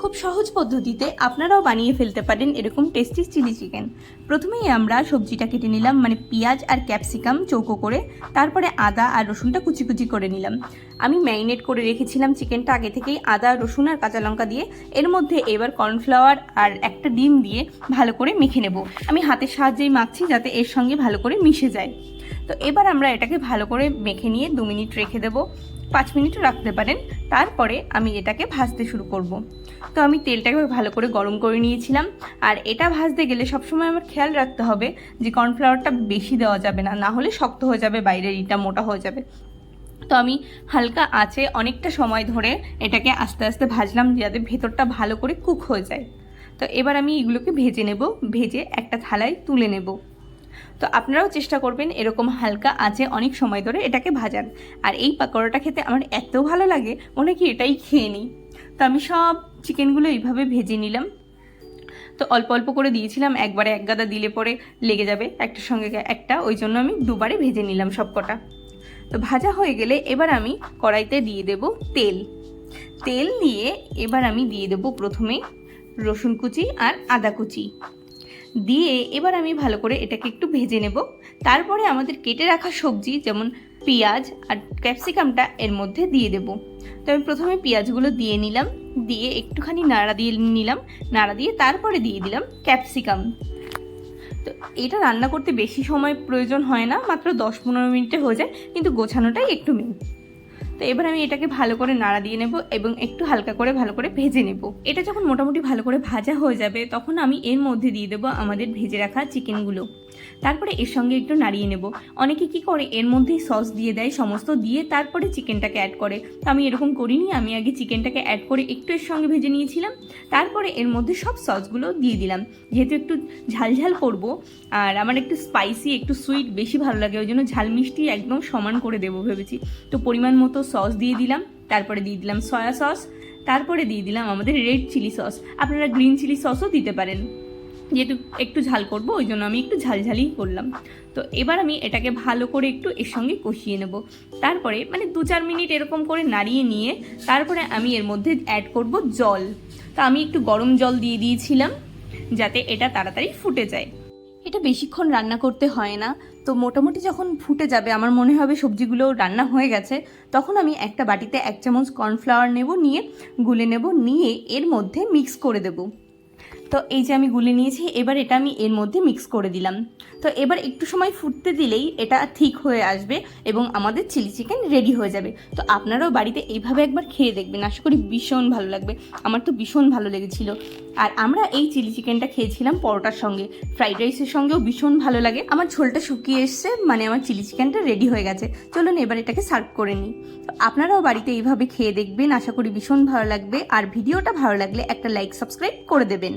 খুব সহজ পদ্ধতিতে আপনারাও বানিয়ে ফেলতে পারেন এরকম টেস্টি চিলি চিকেন। প্রথমেই আমরা সবজিটা কেটে নিলাম, মানে পেঁয়াজ আর ক্যাপসিকাম চৌকো করে, তারপরে আদা আর রসুনটা কুচি কুচি করে নিলাম। আমি ম্যারিনেট করে রেখেছিলাম চিকেনটা আগে থেকেই আদা রসুন আর কাঁচা লঙ্কা দিয়ে। এর মধ্যে এবার কর্নফ্লাওয়ার আর একটা ডিম দিয়ে ভালো করে মেখে নেব। আমি হাতের সাহায্যেই মাখছি যাতে এর সঙ্গে ভালো করে মিশে যায়। তো এবার আমরা এটাকে ভালো করে মেখে নিয়ে 2 মিনিট রেখে দেবো, 5 মিনিটও রাখতে পারেন। তারপরে আমি এটাকে ভাজতে শুরু করব। তো আমি তেলটাকে ভালো করে গরম করে নিয়েছিলাম। আর এটা ভাজতে গেলে সবসময় আমার খেয়াল রাখতে হবে যে কর্নফ্লাওয়ারটা বেশি দেওয়া যাবে না, না হলে শক্ত হয়ে যাবে, বাইরের ইটা মোটা হয়ে যাবে। তো আমি হালকা আঁচে অনেকটা সময় ধরে এটাকে আস্তে আস্তে ভাজলাম যাতে ভেতরটা ভালো করে কুক হয়ে যায়। তো এবার আমি এগুলোকে ভেজে নেব, ভেজে একটা থালায় তুলে নেব। তো আপনারাও চেষ্টা করবেন এরকম হালকা আঁচে অনেক সময় ধরে এটাকে ভাজান। আর এই পাকোড়াটা খেতে আমার এত ভালো লাগে, মনে কি এটাই খেয়ে নিই। তো আমি সব চিকেনগুলো এইভাবে ভেজে নিলাম। তো অল্প অল্প করে দিয়েছিলাম, একবারে এক গাদা দিলে পরে লেগে যাবে একটার সঙ্গে একটা, ওই জন্য আমি দুবারে ভেজে নিলাম সব কটা। তো ভাজা হয়ে গেলে এবার আমি কড়াইতে দিয়ে দেব তেল। তেল দিয়ে এবার আমি দিয়ে দেব প্রথমে রসুন কুচি আর আদা কুচি দিয়ে এবার আমি ভালো করে এটাকে একটু ভেজে নেব। তারপরে আমাদের কেটে রাখা সবজি যেমন পেঁয়াজ আর ক্যাপসিকামটা এর মধ্যে দিয়ে দেব। তো আমি প্রথমে পেঁয়াজগুলো দিয়ে নিলাম, দিয়ে একটুখানি নাড়া দিয়ে নিলাম, নাড়া দিয়ে তারপরে দিয়ে দিলাম ক্যাপসিকাম। তো এটা রান্না করতে বেশি সময় প্রয়োজন হয় না, মাত্র 10-15 মিনিটে হয়ে যায়, কিন্তু গোছানোটাই একটু মেন। তো এবার আমি এটাকে ভালো করে নাড়া দিয়ে নেব এবং একটু হালকা করে ভালো করে ভেজে নেব। এটা যখন মোটামুটি ভালো করে ভাজা হয়ে যাবে তখন আমি এর মধ্যে দিয়ে দেবো আমাদের ভেজে রাখা চিকেনগুলো। তারপরে এর সঙ্গে একটু নাড়িয়ে নেব। অনেকে কি করে এর মধ্যেই সস দিয়ে দেয়, সমস্ত দিয়ে তারপরে চিকেনটাকে অ্যাড করে। তো আমি এরকম করিনি, আমি আগে চিকেনটাকে অ্যাড করে একটু এর সঙ্গে ভেজে নিয়েছিলাম, তারপরে এর মধ্যে সব সসগুলো দিয়ে দিলাম। যেহেতু একটু ঝালঝাল করব আর আমার একটু স্পাইসি একটু সুইট বেশি ভালো লাগে, ওই জন্য ঝাল মিষ্টি একদম সমান করে দেবো ভেবেছি। তো পরিমাণ মতো সস দিয়ে দিলাম, তারপরে দিয়ে দিলাম সয়া সস, তারপরে দিয়ে দিলাম আমাদের রেড চিলি সস। আপনারা গ্রিন চিলি সসও দিতে পারেন, যেহেতু একটু ঝাল করবো ওই জন্য আমি একটু ঝালঝালই করলাম। তো এবার আমি এটাকে ভালো করে একটু এর সঙ্গে কষিয়ে নেব। তারপরে মানে 2-4 মিনিট এরকম করে নাড়িয়ে নিয়ে তারপরে আমি এর মধ্যে অ্যাড করব জল। তো আমি একটু গরম জল দিয়ে দিয়েছিলাম যাতে এটা তাড়াতাড়ি ফুটে যায়। এটা বেশিক্ষণ রান্না করতে হয় না। তো মোটামুটি যখন ফুটে যাবে, আমার মনে হবে সবজিগুলো রান্না হয়ে গেছে, তখন আমি একটা বাটিতে 1 চামচ কর্নফ্লাওয়ার নেব, নিয়ে গুলে নেব, নিয়ে এর মধ্যে মিক্স করে দেব। তো এই যে আমি গুলে নিয়েছি, এবার এটা আমি এর মধ্যে মিক্স করে দিলাম। তো এবার একটু সময় ফুটতে দিলেই এটা ঠিক হয়ে আসবে এবং আমাদের চিলি চিকেন রেডি হয়ে যাবে। তো আপনারাও বাড়িতে এইভাবে একবার খেয়ে দেখবেন, আশা করি ভীষণ ভালো লাগবে। আমার তো ভীষণ ভালো লেগেছিল। আর আমরা এই চিলি চিকেনটা খেয়েছিলাম পরোটার সঙ্গে, ফ্রাইড রাইসের সঙ্গেও ভীষণ ভালো লাগে। আমার ঝোলটা শুকিয়ে এসছে, মানে আমার চিলি চিকেনটা রেডি হয়ে গেছে। চলুন এবার এটাকে সার্ভ করে নিই। তো আপনারাও বাড়িতে এইভাবে খেয়ে দেখবেন, আশা করি ভীষণ ভালো লাগবে। আর ভিডিওটা ভালো লাগলে একটা লাইক সাবস্ক্রাইব করে দেবেন।